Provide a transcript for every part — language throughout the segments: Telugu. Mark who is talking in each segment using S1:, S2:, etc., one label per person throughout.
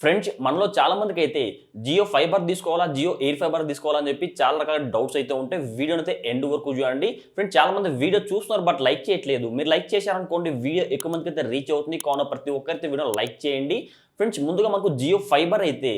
S1: ఫ్రెండ్స్ మనలో చాలా మందికైతే జియో ఫైబర్ తీసుకోవాలా, జియో ఎయిర్ ఫైబర్ తీసుకోవాలా అని చెప్పి చాలా రకాల డౌట్స్ అయితే ఉంటాయి. వీడియోని అయితే ఎండ్ వరకు చూడండి. ఫ్రెండ్స్ చాలా మంది వీడియో చూస్తున్నారు బట్ లైక్ చేయట్లేదు. మీరు లైక్ చేశారనుకోండి వీడియో ఎక్కువ మందికి అయితే రీచ్ అవుతుంది. కావున ప్రతి ఒక్కరైతే వీడియో లైక్ చేయండి. ఫ్రెండ్స్ ముందుగా మనకు జియో ఫైబర్ అయితే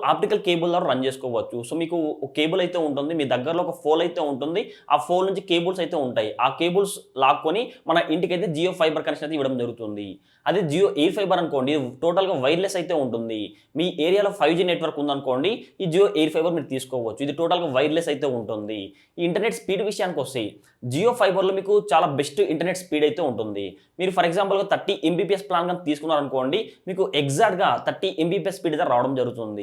S1: ఆప్టికల్ కేబుల్ ద్వారా రన్ చేసుకోవచ్చు. సో మీకు కేబుల్ అయితే ఉంటుంది. మీ దగ్గరలో ఒక ఫోన్ అయితే ఉంటుంది. ఆ ఫోన్ నుంచి కేబుల్స్ అయితే ఉంటాయి. ఆ కేబుల్స్ లాక్కొని మన ఇంటికైతే జియో ఫైబర్ కనెక్షన్ అయితే ఇవ్వడం జరుగుతుంది. అదే జియో ఎయిర్ ఫైబర్ అనుకోండి టోటల్‌గా వైర్‌లెస్ అయితే ఉంటుంది. మీ ఏరియాలో 5G నెట్వర్క్ ఉందనుకోండి ఈ జియో ఎయిర్ ఫైబర్ మీరు తీసుకోవచ్చు. ఇది టోటల్‌గా వైర్‌లెస్ అయితే ఉంటుంది. ఈ ఇంటర్నెట్ స్పీడ్ విషయానికొస్తే జియో ఫైబర్‌లో మీకు చాలా బెస్ట్ ఇంటర్నెట్ స్పీడ్ అయితే ఉంటుంది. మీరు ఫర్ ఎగ్జాంపుల్‌గా 30 ఎంబీపీఎస్ ప్లాన్ గాని తీసుకున్నారనుకోండి మీకు ఎగ్జాక్ట్‌గా 30 ఎంబీపీఎస్ స్పీడ్ అయితే రావడం జరుగుతుంది.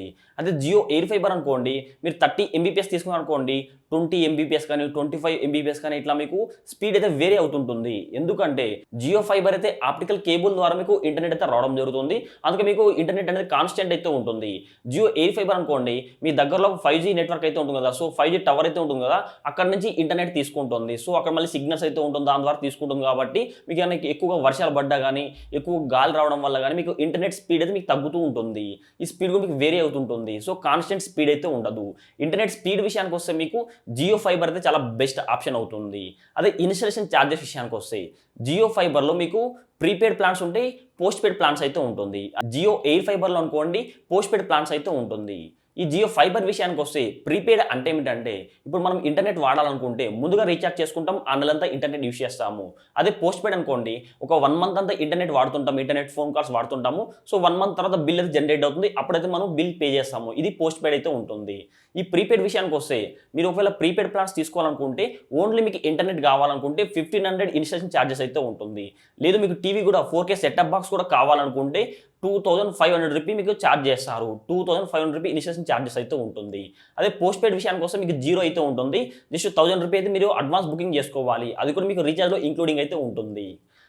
S1: అదే జియో ఎయిర్ ఫైబర్ అనుకోండి మీరు 30 ఎంబీపీఎస్ తీసుకున్నారనుకోండి 20 ఎంబీపీఎస్ కానీ 25 ఎంబీపీఎస్ కానీ ఇట్లా మీకు స్పీడ్ అయితే వేరీ అవుతుంటుంది. ఎందుకంటే జియో ఫైబర్ అయితే ఆప్టికల్ కేబుల్ ద్వారా మీకు ఇంటర్నెట్ అయితే రావడం జరుగుతుంది. అందుకే మీకు ఇంటర్నెట్ అనేది కాన్స్టెంట్ అయితే ఉంటుంది. జియో ఎయిర్ ఫైబర్ అనుకోండి మీ దగ్గరలో 5G నెట్వర్క్ అయితే ఉంటుంది కదా. సో 5G టవర్ అయితే ఉంటుంది కదా. అక్కడ నుంచి ఇంటర్నెట్ తీసుకుంటుంది. సో అక్కడ మళ్ళీ సిగ్నల్స్ అయితే ఉంటుంది. దాని ద్వారా తీసుకుంటుంది కాబట్టి మీకు ఏమైనా ఎక్కువగా వర్షాలు పడ్డా కానీ ఎక్కువ గాలి రావడం వల్ల కానీ మీకు ఇంటర్నెట్ స్పీడ్ అయితే మీకు తగ్గుతూ ఉంటుంది. ఈ స్పీడ్ కూడా మీకు వేరీ అవుతుంటుంది. సో కాన్స్టెంట్ స్పీడ్ అయితే ఉండదు. ఇంటర్నెట్ స్పీడ్ విషయానికి వస్తే మీకు జియో ఫైబర్ అయితే చాలా బెస్ట్ ఆప్షన్ అవుతుంది. అదే ఇన్‌స్టాలేషన్ చార్జెస్ విషయానికి వస్తే జియో ఫైబర్‌లో మీకు ప్రీపెయిడ్ ప్లాన్స్ ఉంటాయి. పోస్ట్‌పెయిడ్ ప్లాన్స్ అయితే ఉంటుంది. జియో ఎయిర్ ఫైబర్‌లో అనుకోండి పోస్ట్‌పెయిడ్ ప్లాన్స్ అయితే ఉంటుంది. ఈ జియో ఫైబర్ విషయానికొస్తే ప్రీపెయిడ్ అంటే ఏమిటంటే ఇప్పుడు మనం ఇంటర్నెట్ వాడాలనుకుంటే ముందుగా రీచార్జ్ చేసుకుంటాం. ఆ నెలంతా ఇంటర్నెట్ యూజ్ చేస్తాము. అదే పోస్ట్‌పెయిడ్ అనుకోండి ఒక 1 మంత్ అంతా ఇంటర్నెట్ వాడుతుంటాం. ఇంటర్నెట్ ఫోన్ కాల్స్ వాడుతుంటాము. సో 1 మంత్ తర్వాత బిల్ అయితే జనరేట్ అవుతుంది. అప్పుడైతే మనం బిల్ పే చేస్తాము. ఇది పోస్ట్‌పెయిడ్ అయితే ఉంటుంది. ఈ ప్రీపెయిడ్ విషయానికొస్తే మీరు ఒకవేళ ప్రీపెయిడ్ ప్లాన్స్ తీసుకోవాలనుకుంటే ఓన్లీ మీకు ఇంటర్నెట్ కావాలనుకుంటే 1500 ఇన్‌స్టాలేషన్ చార్జెస్ అయితే ఉంటుంది. లేదు మీకు టీవీ కూడా 4K సెటప్ బాక్స్ కూడా కావాలనుకుంటే 2500 రూపీ మీకు చార్జ్ చేస్తారు. 2500 రూపీ ఇన్‌స్టాలేషన్ చార్జెస్ అయితే ఉంటుంది. అదే పోస్ట్‌పెయిడ్ విషయానికొస్తే మీకు జీరో అయితే ఉంటుంది. జస్ట్ 1000 రూపీ అయితే మీరు అడ్వాన్స్ బుకింగ్ చేసుకోవాలి. అది కూడా మీకు రీచార్జ్‌లో ఇంక్లూడింగ్ అయితే ఉంటుంది.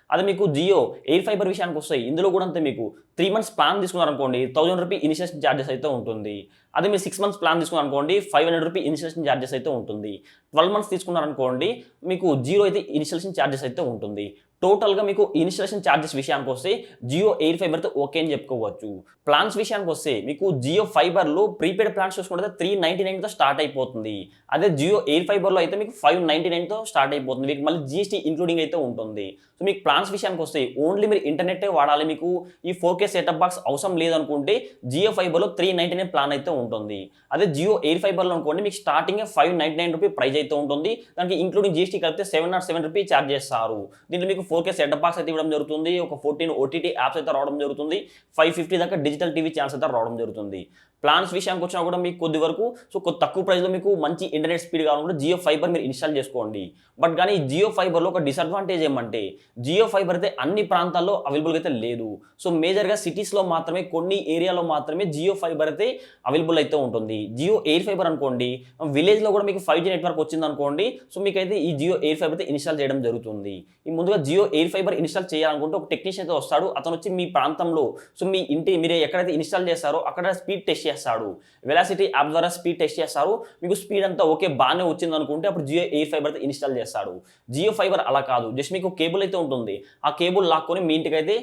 S1: అదే మీకు జియో ఎయిర్ ఫైబర్ విషయానికొస్తే ఇందులో కూడా అంతే మీకు 3 మంత్స్ ప్లాన్ తీసుకున్నారనుకోండి 1000 రూపీ ఇన్‌స్టాలేషన్ చార్జెస్ అయితే ఉంటుంది. అదే మీరు 6 మంత్స్ ప్లాన్ తీసుకున్నారనుకోండి 500 రూపీ ఇన్‌స్టాలేషన్ చార్జెస్ అయితే ఉంటుంది. 12 మంత్స్ తీసుకున్నారనుకోండి మీకు జీరో అయితే ఇన్‌స్టాలేషన్ చార్జెస్ అయితే ఉంటుంది. టోటల్‌గా మీకు ఇన్‌స్టాలేషన్ చార్జెస్ విషయానికొస్తే జియో ఎయిర్ ఫైబర్‌తో ఓకే అని చెప్పుకోవచ్చు. ప్లాన్స్ విషయానికొస్తే మీకు జియో ఫైబర్‌లో ప్రీపెయిడ్ ప్లాన్స్ చూసుకుంటే 399తో స్టార్ట్ అయిపోతుంది. అదే జియో ఎయిర్ ఫైబర్‌లో అయితే మీకు 599తో స్టార్ట్ అయిపోతుంది. మీకు మళ్ళీ జీఎస్టీ ఇంక్లూడింగ్ అయితే ఉంటుంది. సో మీకు ప్లాన్స్ విషయానికొస్తే ఓన్లీ మీరు ఇంటర్నెట్టే వాడాలి. మీకు ఈ 4K సెటప్ బాక్స్ అవసరం లేదనుకుంటే జియో ఫైబర్‌లో 399 ప్లాన్ అయితే ఉంటుంది. అదే జియో ఎయిర్ ఫైబర్‌లో అనుకోండి మీకు స్టార్టింగే 599 రూపీ ప్రైస్ అయితే ఉంటుంది. దానికి ఇంక్లూడింగ్ జీఎస్టీ కలిపితే 707 రూపీ చార్జ్ చేస్తారు. దీంట్లో మీకు 4K సెటప్ బాక్స్ అయితే ఇవ్వడం జరుగుతుంది. ఒక 14 ఓటీటీ యాప్స్ అయితే రావడం జరుగుతుంది. 550 దాకా డిజిటల్ టీవీ ఛానల్స్ అయితే రావడం జరుగుతుంది. ప్లాన్స్ విషయానికి వచ్చినా కూడా మీకు కొద్ది వరకు తక్కువ ప్రైస్‌లో మీకు మంచి ఇంటర్నెట్ స్పీడ్ కావాలనుకుంటే జియో ఫైబర్ మీరు ఇన్‌స్టాల్ చేసుకోండి. బట్ కానీ జియో ఫైబర్‌లో ఒక డిసడ్వాంటేజ్ ఏమంటే జియో ఫైబర్ అయితే అన్ని ప్రాంతాల్లో అవైలబుల్‌గా అయితే లేదు. సో మేజర్‌గా సిటీస్‌లో మాత్రమే కొన్ని ఏరియాలో మాత్రమే జియో ఫైబర్ అయితే అవైలబుల్ అయితే ఉంటుంది. జియో ఎయిర్ ఫైబర్ అనుకోండి విలేజ్‌లో కూడా మీకు 5G నెట్వర్క్ వచ్చిందనుకోండి సో మీకైతే ఈ జియో ఎయిర్ ఫైబర్ అయితే ఇన్‌స్టాల్ చేయడం జరుగుతుంది. ఈ ముందుగా జియో ఎయిర్ ఫైబర్ ఇన్‌స్టాల్ చేయాలనుకుంటే ఒక టెక్నీషియన్ అయితే వస్తాడు. అతను వచ్చి మీ ప్రాంతంలో మీ మీరు ఎక్కడైతే ఇన్‌స్టాల్ చేస్తారో అక్కడ స్పీడ్ టెస్ట్ చేస్తాడు. వెలాసిటీ యాప్ ద్వారా స్పీడ్ టెస్ట్ చేస్తారు. మీకు స్పీడ్ అంతా ఓకే బానే వచ్చిందనుకుంటే అప్పుడు జియో ఎయిర్ ఫైబర్ అయితే ఇన్‌స్టాల్ చేస్తాడు. జియో ఫైబర్ అలా కాదు. జస్ట్ మీకు కేబుల్ అయితే ఉంటుంది. ఆ కేబుల్ లాక్కొని మీ ఇంటికైతే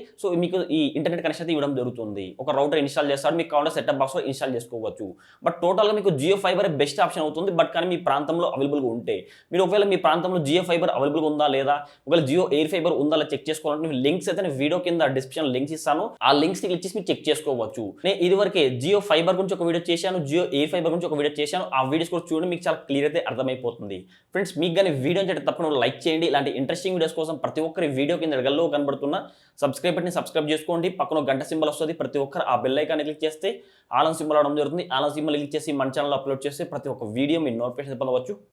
S1: మీకు ఈ ఇంటర్నెట్ కనెక్షన్ అయితే ఇవ్వడం జరుగుతుంది. ఒక రౌటర్ ఇన్‌స్టాల్ చేస్తాడు. మీకు కావాలంటే సెటప్ బాక్స్‌లో ఇన్‌స్టాల్ చేసుకోవచ్చు. బట్ టోటల్‌గా మీకు జియో ఫైబర్ బెస్ట్ ఆప్షన్ అవుతుంది. బట్ కానీ మీ ప్రాంతంలో అవైలబుల్‌గా ఉంటే మీరు ఒకవేళ మీ ప్రాంతంలో జియో ఫైబర్ అవైలబుల్‌గా ఉందా లేదా ఒకవేళ జియో ఎయిర్ ఫైబర్ ఉందా లేదా చెక్ చేసుకోవాలంటే లింక్స్ అయితే నేను వీడియో కింద డిస్క్రిప్షన్‌లో లింక్స్ ఇస్తాను. ఆ లింక్స్‌ని క్లిక్ చేసి మీరు చెక్ చేసుకోవచ్చు. నేను ఇదివరకే జియో ఫైబర్ గురించి ఒక వీడియో చేశాను. జియో ఎయిర్ ఫైబర్ గురించి ఒక వీడియో చేశాను. ఆ వీడియోస్ కూడా చూడండి మీకు చాలా క్లియర్ అయితే అర్థమైపోతుంది. ఫ్రెండ్స్ మీకు గాని వీడియో నచ్చితే తప్పకుండా లైక్ చేయండి. ఇలాంటి ఇంట్రెస్టింగ్ వీడియోస్ కోసం ప్రతి ఒక్కరి వీడియో కింద ఎడగల్లో కనబడుతున్న సబ్స్క్రైబ్ బటన్ని సబ్స్క్రైబ్ చేసుకోండి. పక్కన గంట సింబల్ వస్తుంది. ప్రతి ఒక్కరు ఆ బెల్ ఐకాన్ని క్లిక్ చేస్తే ఆల్ ఆన్ సింబల్ రావడం జరుగుతుంది. ఆల్ ఆన్ సింబల్ క్లిక్ చేసి మన ఛానల్లో అప్లోడ్ చేస్తే ప్రతి ఒక్క వీడియో మీ నోటిఫికేషన్ పొందవచ్చు.